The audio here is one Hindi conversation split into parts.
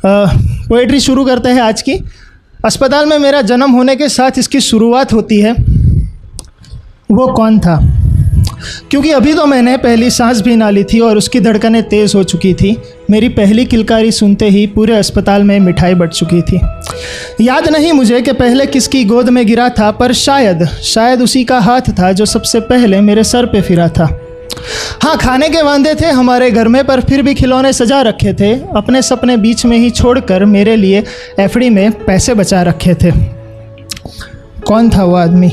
पोएट्री शुरू करते हैं आज की। अस्पताल में मेरा जन्म होने के साथ इसकी शुरुआत होती है। वो कौन था? क्योंकि अभी तो मैंने पहली सांस भी ना ली थी और उसकी धड़कनें तेज़ हो चुकी थी। मेरी पहली किलकारी सुनते ही पूरे अस्पताल में मिठाई बट चुकी थी। याद नहीं मुझे कि पहले किसकी गोद में गिरा था, पर शायद उसी का हाथ था जो सबसे पहले मेरे सर पे फिरा था। हाँ, खाने के वांदे थे हमारे घर में, पर फिर भी खिलौने सजा रखे थे। अपने सपने बीच में ही छोड़कर मेरे लिए एफडी में पैसे बचा रखे थे। कौन था वो आदमी?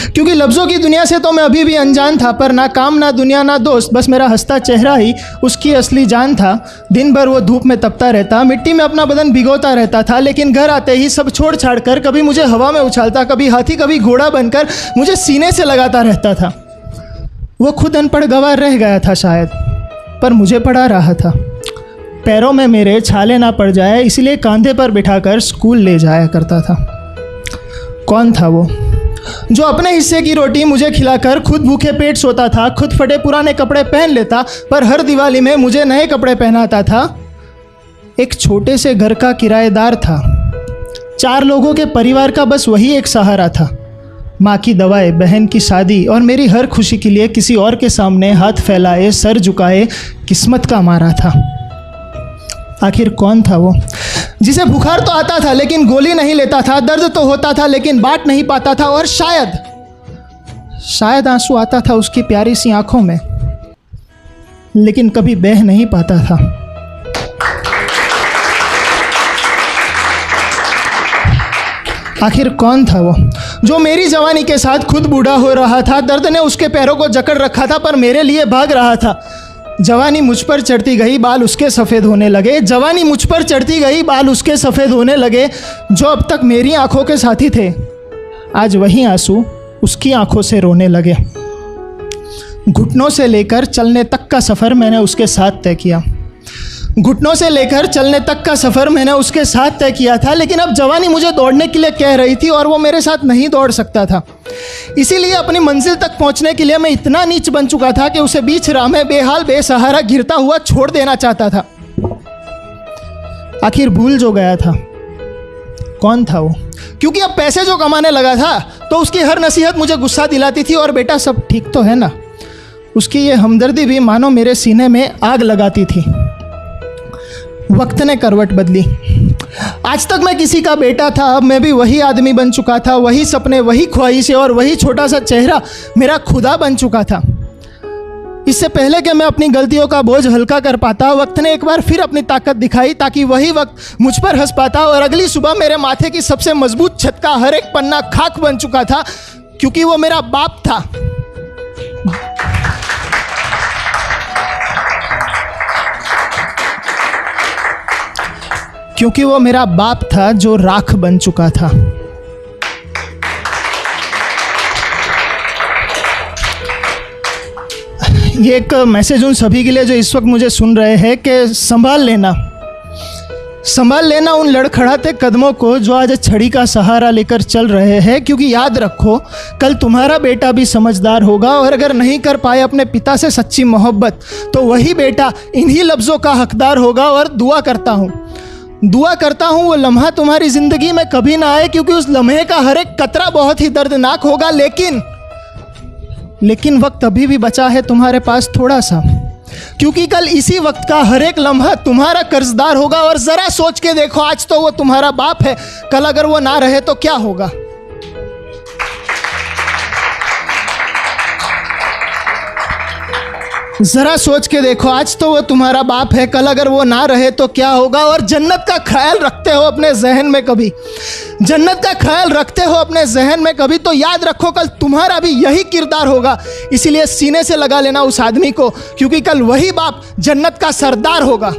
क्योंकि लफ्ज़ों की दुनिया से तो मैं अभी भी अनजान था, पर ना काम ना दुनिया ना दोस्त, बस मेरा हंसता चेहरा ही उसकी असली जान था। दिन भर वो धूप में तपता रहता, मिट्टी में अपना बदन भिगोता रहता था, लेकिन घर आते ही सब छोड़ छाड़ कर कभी मुझे हवा में उछालता, कभी हाथी कभी घोड़ा बनकर मुझे सीने से लगाता रहता था। वो खुद अनपढ़ गवार रह गया था शायद, पर मुझे पढ़ा रहा था। पैरों में मेरे छाले ना पड़ जाए इसलिए कंधे पर बिठाकर स्कूल ले जाया करता था। कौन था वो जो अपने हिस्से की रोटी मुझे खिलाकर खुद भूखे पेट सोता था, खुद फटे पुराने कपड़े पहन लेता, पर हर दिवाली में मुझे नए कपड़े पहनाता था? एक छोटे से घर का किराएदार था। 4 लोगों के परिवार का बस वही एक सहारा था। माँ की दवाएं, बहन की शादी और मेरी हर खुशी के लिए किसी और के सामने हाथ फैलाए, सर झुकाए किस्मत का मारा था। आखिर कौन था वो जिसे बुखार तो आता था लेकिन गोली नहीं लेता था, दर्द तो होता था लेकिन बांट नहीं पाता था, और शायद आंसू आता था उसकी प्यारी सी आंखों में, लेकिन कभी बह नहीं पाता था। आखिर कौन था वो जो मेरी जवानी के साथ खुद बूढ़ा हो रहा था? दर्द ने उसके पैरों को जकड़ रखा था, पर मेरे लिए भाग रहा था। जवानी मुझ पर चढ़ती गई, बाल उसके सफ़ेद होने लगे। जवानी मुझ पर चढ़ती गई, बाल उसके सफ़ेद होने लगे। जो अब तक मेरी आंखों के साथी थे, आज वही आंसू उसकी आंखों से रोने लगे। घुटनों से लेकर चलने तक का सफ़र मैंने उसके साथ तय किया। घुटनों से लेकर चलने तक का सफ़र मैंने उसके साथ तय किया था, लेकिन अब जवानी मुझे दौड़ने के लिए कह रही थी और वो मेरे साथ नहीं दौड़ सकता था। इसीलिए अपनी मंजिल तक पहुंचने के लिए मैं इतना नीच बन चुका था कि उसे बीच राह में बेहाल बेसहारा गिरता हुआ छोड़ देना चाहता था। आखिर भूल जो गया था, कौन था वो? क्योंकि अब पैसे जो कमाने लगा था तो उसकी हर नसीहत मुझे गुस्सा दिलाती थी, और बेटा सब ठीक तो है ना? उसकी ये हमदर्दी भी मानो मेरे सीने में आग लगाती थी। वक्त ने करवट बदली। आज तक मैं किसी का बेटा था, अब मैं भी वही आदमी बन चुका था। वही सपने, वही ख्वाहिशें और वही छोटा सा चेहरा मेरा खुदा बन चुका था। इससे पहले कि मैं अपनी गलतियों का बोझ हल्का कर पाता, वक्त ने एक बार फिर अपनी ताकत दिखाई, ताकि वही वक्त मुझ पर हंस पाता। और अगली सुबह मेरे माथे की सबसे मजबूत छत का हर एक पन्ना खाक बन चुका था, क्योंकि वो मेरा बाप था। क्योंकि वो मेरा बाप था जो राख बन चुका था। ये एक मैसेज उन सभी के लिए जो इस वक्त मुझे सुन रहे हैं कि संभाल लेना उन लड़खड़ाते कदमों को जो आज छड़ी का सहारा लेकर चल रहे हैं। क्योंकि याद रखो, कल तुम्हारा बेटा भी समझदार होगा, और अगर नहीं कर पाए अपने पिता से सच्ची मोहब्बत, तो वही बेटा इन्हीं लफ्ज़ों का हकदार होगा। और दुआ करता हूँ वो लम्हा तुम्हारी ज़िंदगी में कभी ना आए, क्योंकि उस लम्हे का हर एक कतरा बहुत ही दर्दनाक होगा। लेकिन वक्त अभी भी बचा है तुम्हारे पास थोड़ा सा, क्योंकि कल इसी वक्त का हर एक लम्हा तुम्हारा कर्जदार होगा। और ज़रा सोच के देखो, आज तो वो तुम्हारा बाप है, कल अगर वो ना रहे तो क्या होगा? ज़रा सोच के देखो, आज तो वो तुम्हारा बाप है, कल अगर वो ना रहे तो क्या होगा? और जन्नत का ख्याल रखते हो अपने जहन में कभी, तो याद रखो कल तुम्हारा भी यही किरदार होगा। इसीलिए सीने से लगा लेना उस आदमी को, क्योंकि कल वही बाप जन्नत का सरदार होगा।